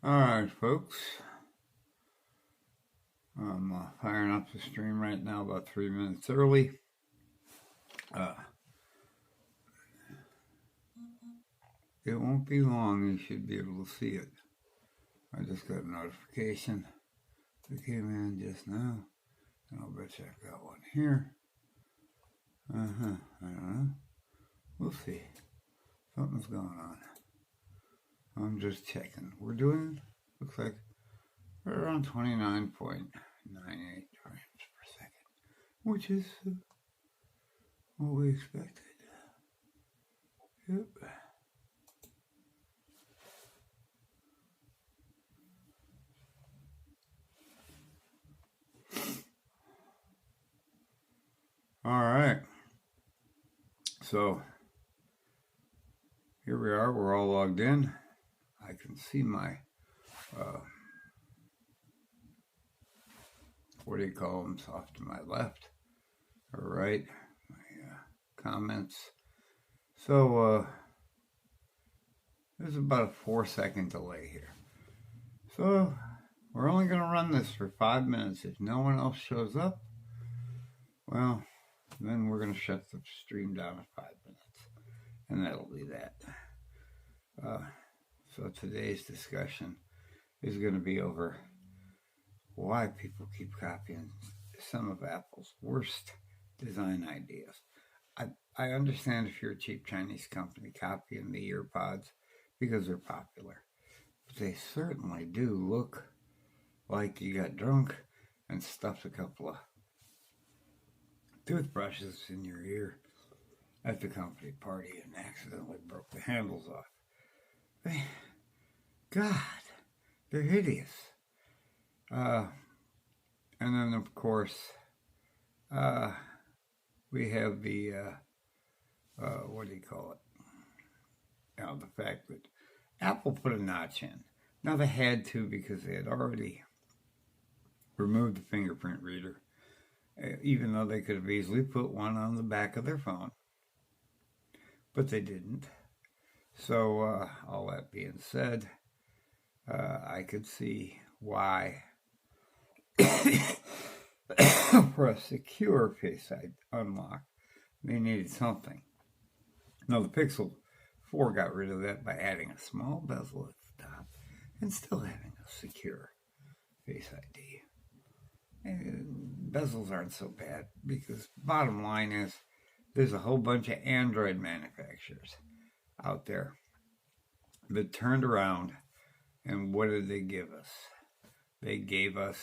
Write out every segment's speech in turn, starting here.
Alright, folks. I'm firing up the stream right now about 3 minutes early. It won't be long, you should be able to see it. I just got a notification that came in just now. And I'll bet you I've got one here. I don't know. We'll see. Something's going on. I'm just checking. We're doing, looks like we're around 29.98 frames per second, which is what we expected. Yep. All right. So here we are. We're all logged in. I can see my, what do you call them, off to my left or right, my comments. So there's about a 4-second delay here. So we're only going to run this for 5 minutes. If no one else shows up, well, then we're going to shut the stream down in 5 minutes. And that'll be that. So today's discussion is going to be over why people keep copying some of Apple's worst design ideas. I understand if you're a cheap Chinese company copying the EarPods because they're popular. But they certainly do look like you got drunk and stuffed a couple of toothbrushes in your ear at the company party and accidentally broke the handles off. God, they're hideous. And then, of course, we have the, what do you call it? The fact that Apple put a notch in. Now, they had to because they had already removed the fingerprint reader, even though they could have easily put one on the back of their phone. But they didn't. So, all that being said, I could see why for a secure Face ID unlock, they needed something. Now, the Pixel 4 got rid of that by adding a small bezel at the top and still having a secure Face ID. And bezels aren't so bad because bottom line is there's a whole bunch of Android manufacturers out there that turned around and what did they give us? They gave us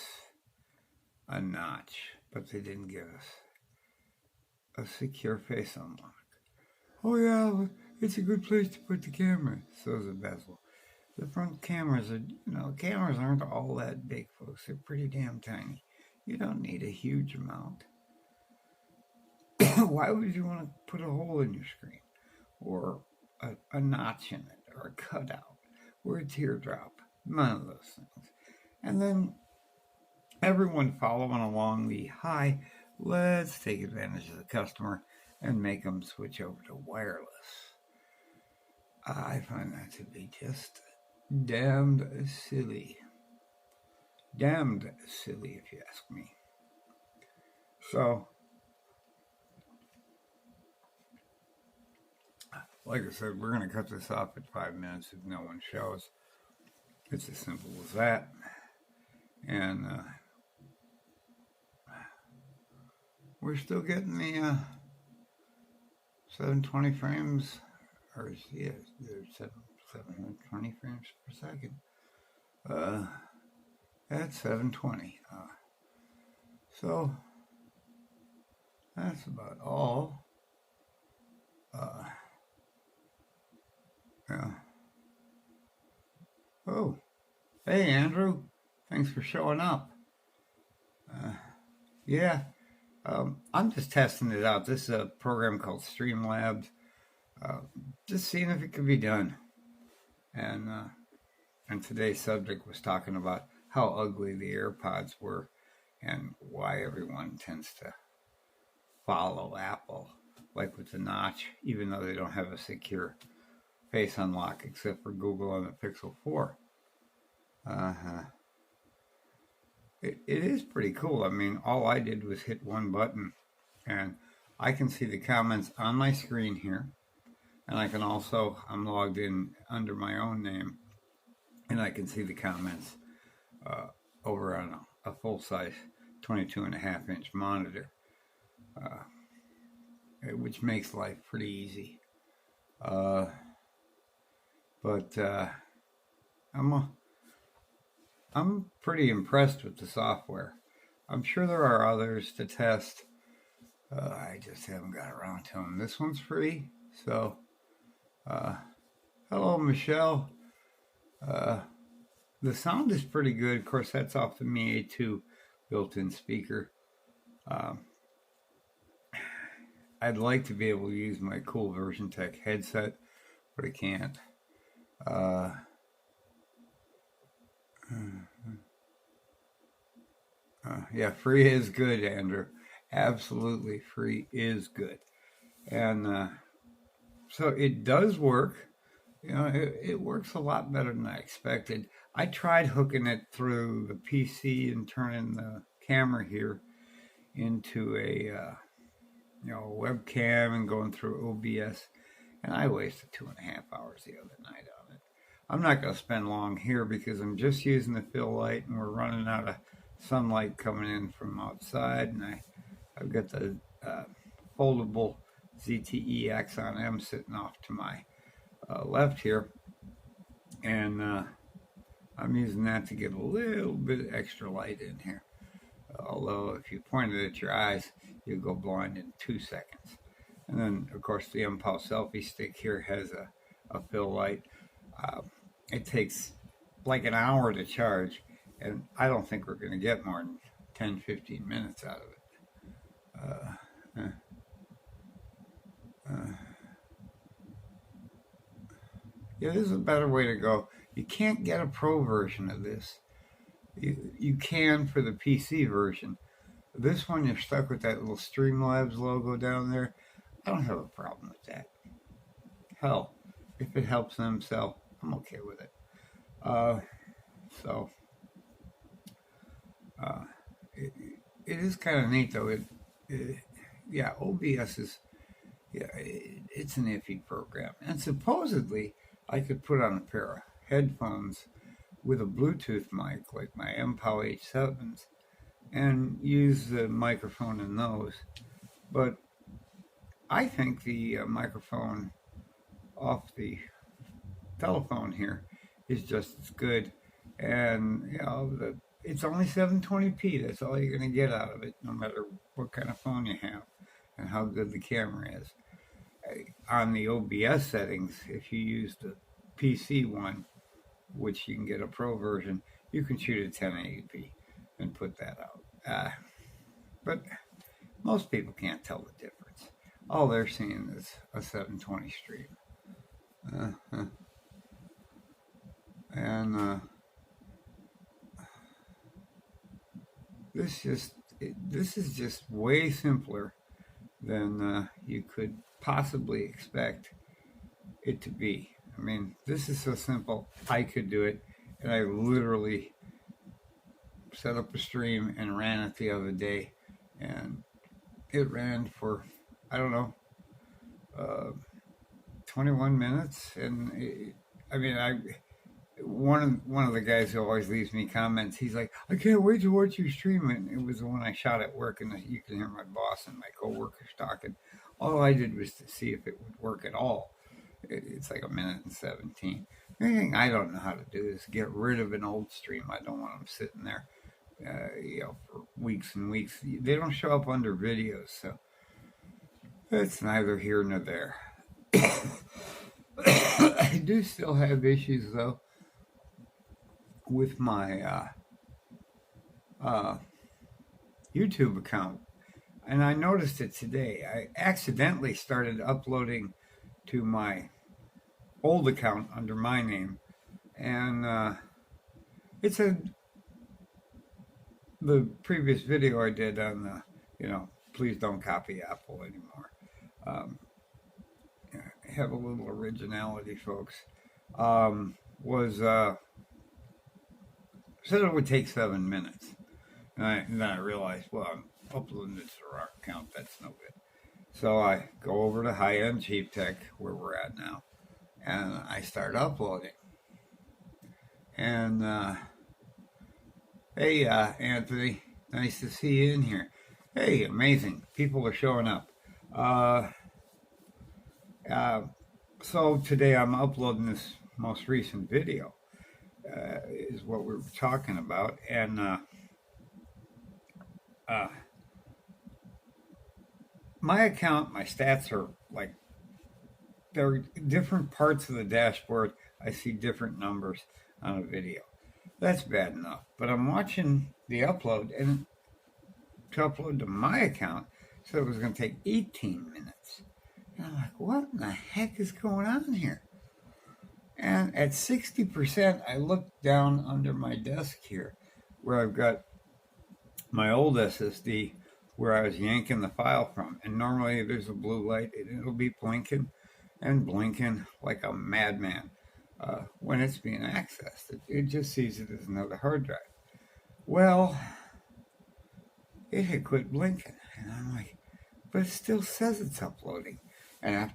a notch, but they didn't give us a secure face unlock. Oh yeah, it's a good place to put the camera. So is a bezel. The front cameras are, cameras aren't all that big, folks. They're pretty damn tiny. You don't need a huge amount. Why would you want to put a hole in your screen? Or a notch in it? Or a cutout? Or a teardrop? None of those things. And then everyone following along the hi, let's take advantage of the customer and make them switch over to wireless. I find that to be just damned silly. Damned silly, if you ask me. So, like I said, we're going to cut this off at 5 minutes if no one shows. It's as simple as that. And we're still getting the 720 frames, or yeah, 720 frames per second. At 720. So that's about all. Yeah. Oh, hey Andrew, thanks for showing up. Yeah, I'm just testing it out. This is a program called Streamlabs. Just seeing if it could be done. And today's subject was talking about how ugly the AirPods were and why everyone tends to follow Apple, like with the notch, even though they don't have a secure face unlock except for Google and the Pixel 4. Uh-huh. It is pretty cool. I mean, all I did was hit one button, and I can see the comments on my screen here. And I can also, I'm logged in under my own name, and I can see the comments uh, over on a full-size 22.5-inch monitor, uh, which makes life pretty easy. Uh, but I'm I'm pretty impressed with the software. I'm sure there are others to test. I just haven't got around to them. This one's free, so uh, hello, Michelle. Uh, the sound is pretty good. Of course, that's off the Mi A2 built-in speaker. Um, I'd like to be able to use my cool Version Tech headset, but I can't. Uh, yeah, free is good, Andrew. Absolutely, free is good. And so it does work. You know, it works a lot better than I expected. I tried hooking it through the PC and turning the camera here into a webcam and going through OBS, and I wasted 2.5 hours the other night on it. I'm not going to spend long here because I'm just using the fill light, and we're running out of sunlight coming in from outside, and I've got the foldable ZTE Axon M sitting off to my left here, and I'm using that to get a little bit extra light in here. Although if you point it at your eyes, you'll go blind in 2 seconds. And then, of course, the Impulse selfie stick here has a fill light. It takes like an hour to charge, and I don't think we're going to get more than 10-15 minutes out of it. Yeah, this is a better way to go. You can't get a pro version of this. You can for the PC version. This one, you're stuck with that little Streamlabs logo down there. I don't have a problem with that. Hell, if it helps them sell, I'm okay with it. So, it is kind of neat, though. Yeah, OBS is, yeah, it's an iffy program. And supposedly, I could put on a pair of headphones with a Bluetooth mic, like my MPOW H7s, and use the microphone in those. But I think the microphone off the telephone here is just as good. And, you know, it's only 720p. That's all you're going to get out of it, no matter what kind of phone you have and how good the camera is. On the OBS settings, if you use the PC one, which you can get a pro version, you can shoot at 1080p and put that out. But most people can't tell the difference. All they're seeing is a 720 stream. And this is just way simpler than you could possibly expect it to be. I mean, this is so simple, I could do it, and I literally set up a stream and ran it the other day, and it ran for, I don't know, 21 minutes, and one of the guys who always leaves me comments, he's like, I can't wait to watch you stream it. It was the one I shot at work, and you can hear my boss and my coworkers talking. All I did was to see if it would work at all. It's like 1:17. The only thing I don't know how to do is get rid of an old stream. I don't want them sitting there, for weeks and weeks. They don't show up under videos, so it's neither here nor there. I do still have issues though with my YouTube account, and I noticed it today. I accidentally started uploading to my old account under my name, and it said the previous video I did on the, please don't copy Apple anymore. Have a little originality, folks. Was said it would take 7 minutes. And then I realized, well, I'm uploading this to the wrong account. That's no good. So I go over to High End Cheap Tech, where we're at now, and I start uploading. And hey, Anthony, nice to see you in here. Hey, amazing. People are showing up. Uh, uh, so today I'm uploading this most recent video, is what we were talking about. And uh, my account, my stats are like, there are different parts of the dashboard. I see different numbers on a video. That's bad enough. But I'm watching the upload, and to upload to my account, so it was going to take 18 minutes. And I'm like, what in the heck is going on here? And at 60%, I looked down under my desk here, where I've got my old SSD, where I was yanking the file from. And normally there's a blue light, and it'll be blinking and blinking like a madman when it's being accessed. It just sees it as another hard drive. Well, it had quit blinking. And I'm like, but it still says it's uploading. And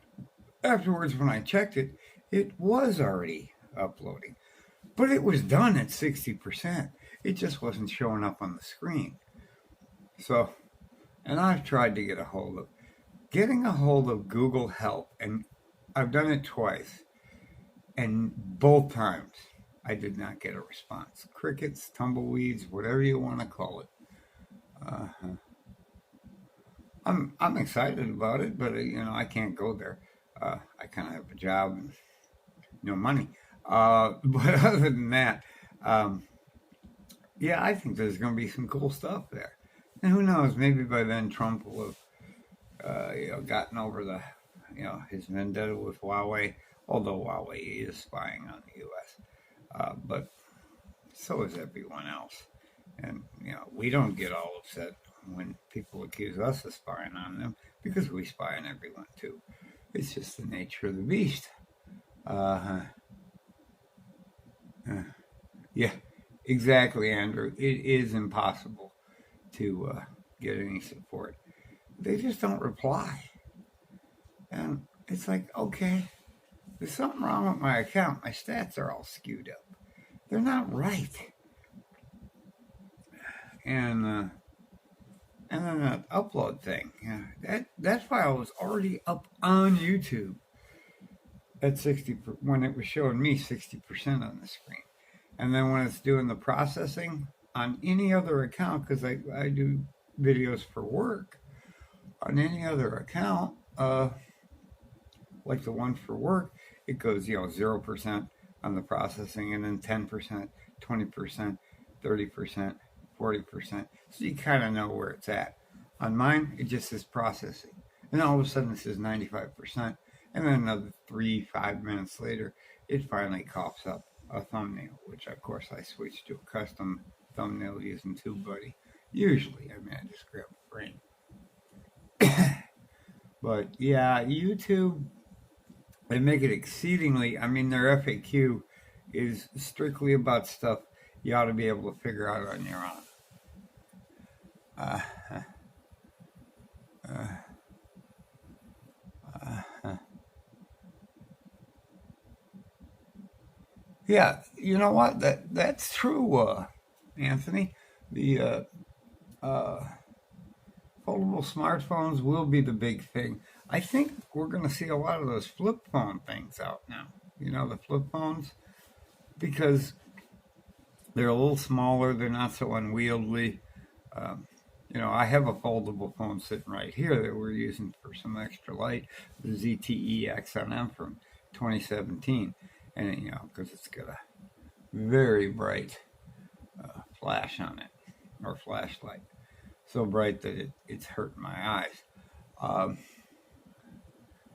afterwards, when I checked it, it was already uploading. But it was done at 60%. It just wasn't showing up on the screen. So, and I've tried to getting a hold of Google Help, and I've done it twice. And both times, I did not get a response. Crickets, tumbleweeds, whatever you want to call it. I'm excited about it, but I can't go there. I kind of have a job and no money. But other than that, yeah, I think there's going to be some cool stuff there. And who knows? Maybe by then Trump will have, gotten over his vendetta with Huawei. Although Huawei is spying on the U.S., but so is everyone else. And we don't get all upset when people accuse us of spying on them, because we spy on everyone too. It's just the nature of the beast. Yeah, exactly, Andrew. It is impossible to get any support. They just don't reply. And it's like, okay, there's something wrong with my account. My stats are all skewed up. They're not right. And then that upload thing. Yeah, that file was already up on YouTube at 60 when it was showing me 60% on the screen. And then when it's doing the processing on any other account, because I do videos for work, on any other account, like the one for work, it goes 0% on the processing, and then 10%, 20%, 30%, 40%. So you kind of know where it's at. On mine, it just says processing. And all of a sudden it says 95%. And then another 3-5 minutes later, it finally coughs up a thumbnail, which of course I switched to a custom thumbnail using TubeBuddy. Usually, I just grab a frame. But yeah, YouTube, they make it exceedingly, their FAQ is strictly about stuff you ought to be able to figure out on your own. Yeah, you know what? That's true, Anthony. The foldable smartphones will be the big thing. I think we're going to see a lot of those flip phone things out now. The flip phones, because they're a little smaller. They're not so unwieldy. I have a foldable phone sitting right here that we're using for some extra light, the ZTE XNM from 2017. And, because it's got a very bright flash on it, or flashlight. So bright that it's hurting my eyes.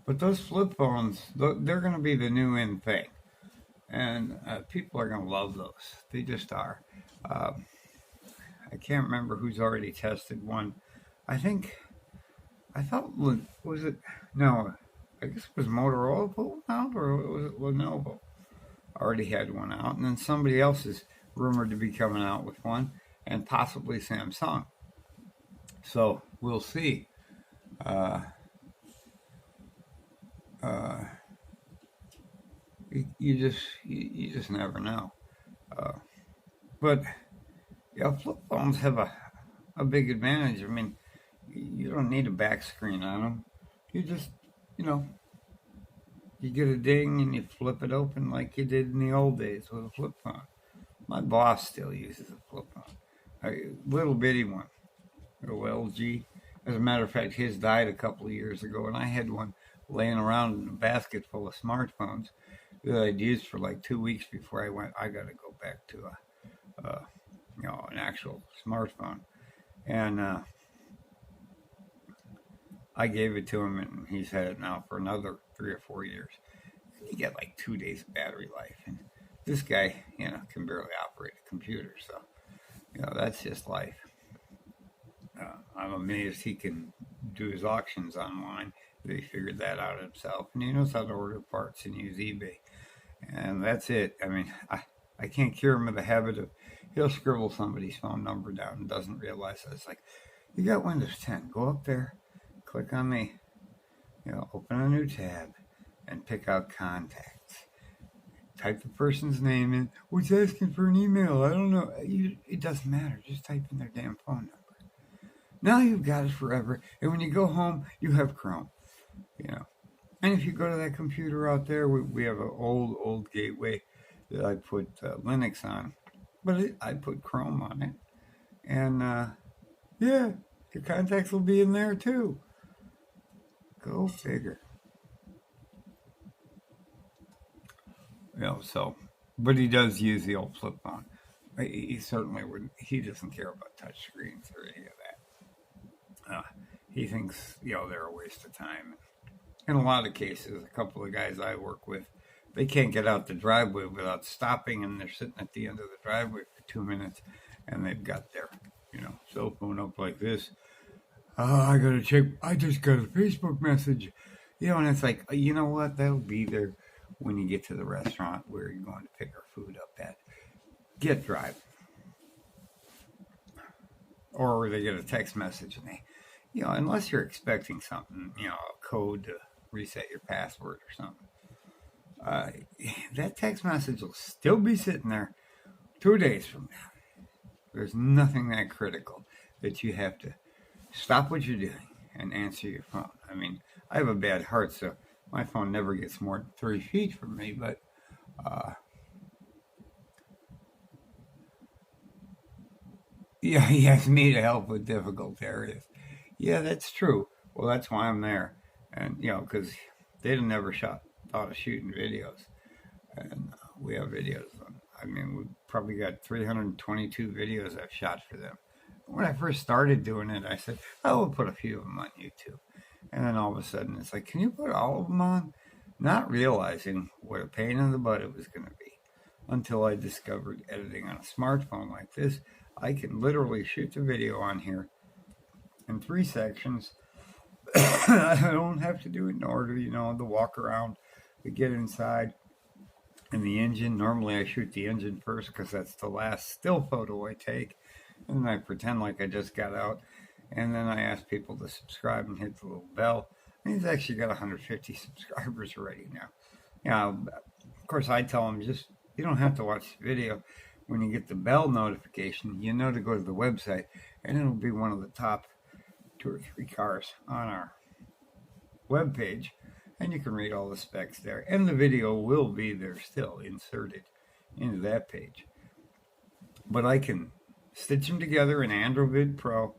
But those flip phones, they're going to be the new in thing. And people are going to love those. They just are. I can't remember who's already tested one. I thought, was it, no, I guess it was Motorola put one out, or was it Lenovo? Already had one out. And then somebody else is rumored to be coming out with one, and possibly Samsung. So we'll see. Uh, uh, you just never know. Uh, but yeah, flip phones have a big advantage. I mean, you don't need a back screen on them. You just, you know, you get a ding and you flip it open like you did in the old days with a flip phone. My boss still uses a flip phone, a little bitty one, little LG. As a matter of fact, his died a couple of years ago, and I had one laying around in a basket full of smartphones that I'd used for like 2 weeks before I went. I got to go back to an actual smartphone, and I gave it to him, and he's had it now for another 3 or 4 years. You get like 2 days of battery life, and this guy, can barely operate a computer, so that's just life. I'm amazed he can do his auctions online. He figured that out himself, and he knows how to order parts and use eBay, and that's it. I mean, I can't cure him of the habit of he'll scribble somebody's phone number down and doesn't realize that. It's like, you got Windows 10, go up there, click on the, open a new tab, and pick out contacts. Type the person's name in. What's asking for an email? I don't know. It doesn't matter. Just type in their damn phone number. Now you've got it forever. And when you go home, you have Chrome. And if you go to that computer out there, we have an old gateway that I put Linux on. But I put Chrome on it. And yeah, your contacts will be in there too. Go figure. But he does use the old flip phone. He certainly wouldn't. He doesn't care about touch screens or any of that. He thinks, they're a waste of time. In a lot of cases, a couple of guys I work with, they can't get out the driveway without stopping, and they're sitting at the end of the driveway for 2 minutes, and they've got their, cell phone up like this. I gotta check. I just got a Facebook message. And it's like, you know what? That'll be there when you get to the restaurant where you're going to pick our food up at. Get driving. Or they get a text message and they, unless you're expecting something, a code to reset your password or something, that text message will still be sitting there 2 days from now. There's nothing that critical that you have to stop what you're doing and answer your phone. I mean, I have a bad heart, so my phone never gets more than 3 feet from me, but yeah, he asked me to help with difficult areas. Yeah, that's true. Well, that's why I'm there. And, because they'd have never thought of shooting videos. And we have videos. I mean, we've probably got 322 videos I've shot for them. When I first started doing it, I said, I will put a few of them on YouTube. And then all of a sudden, it's like, can you put all of them on? Not realizing what a pain in the butt it was going to be. Until I discovered editing on a smartphone like this, I can literally shoot the video on here in 3 sections. I don't have to do it in order, the walk around, the get inside, and the engine. Normally I shoot the engine first because that's the last still photo I take. And then I pretend like I just got out. And then I ask people to subscribe and hit the little bell. And he's actually got 150 subscribers already now. Of course, I tell him you don't have to watch the video. When you get the bell notification, to go to the website, and it'll be one of the top 2 or 3 cars on our webpage, and you can read all the specs there. And the video will be there still inserted into that page. But I can stitch them together in Android Pro,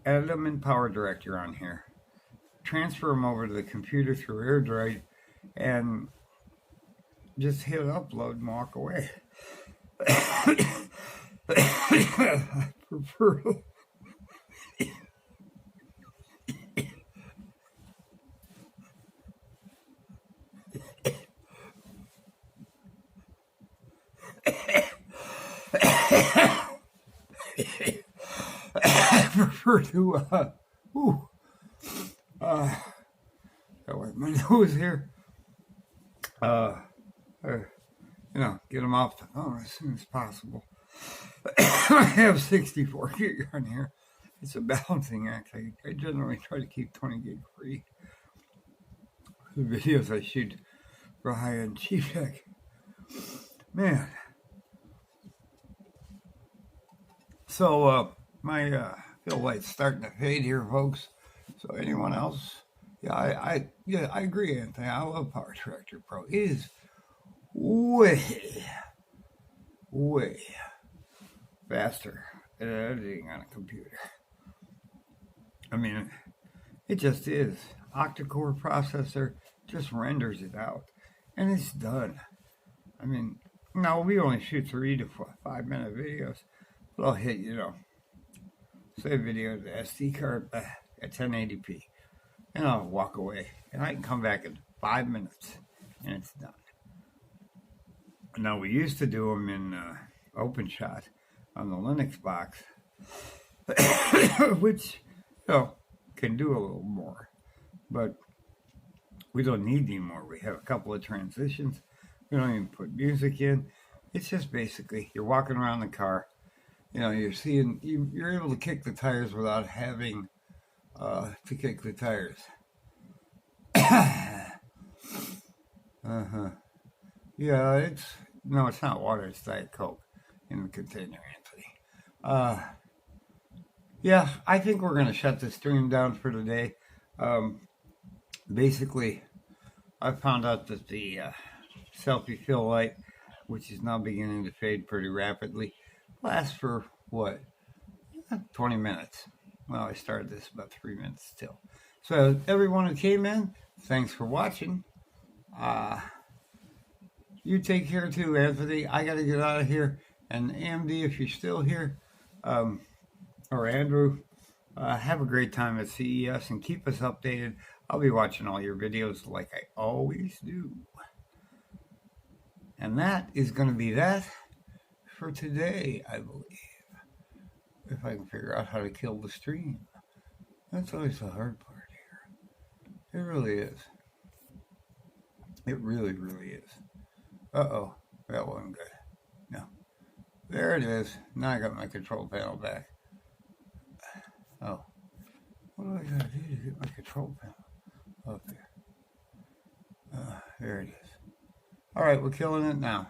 edit them in Power Director on here, transfer them over to the computer through AirDrive, and just hit upload and walk away. I prefer to got my nose here. get them off the phone as soon as possible. I have 64 gig on here. It's a balancing act. I generally try to keep 20 gig free. The videos I shoot for high-end cheap tech. Man. So, my fill light's starting to fade here, folks. So, anyone else? Yeah, I agree, Anthony. I love Power Tractor Pro. It is way faster than editing on a computer. I mean, it just is. Octa-core processor just renders it out, and it's done. I mean, now we only shoot 3 to 5 minute videos, but I'll hit, save video to the SD card at 1080p, and I'll walk away, and I can come back in 5 minutes, and it's done. Now, we used to do them in OpenShot on the Linux box, which, can do a little more, but we don't need any more. We have a couple of transitions. We don't even put music in. It's just basically you're walking around the car. You're seeing you're able to kick the tires without having to kick the tires. Yeah, it's not water. It's Diet Coke in the container, Anthony. Yeah, I think we're gonna shut the stream down for today. Basically, I found out that the selfie fill light, which is now beginning to fade pretty rapidly, lasts for 20 minutes. Well, I started this about 3 minutes still. So everyone who came in, thanks for watching. You take care too, Anthony. I got to get out of here. And AMD, if you're still here, or Andrew, have a great time at CES and keep us updated. I'll be watching all your videos like I always do. And that is going to be that for today, I believe. If I can figure out how to kill the stream. That's always the hard part here. It really is. It really, really is. Uh-oh. That wasn't good. No. There it is. Now I got my control panel back. Oh. What do I gotta do to get my control panel up there? There it is. Alright, we're killing it now.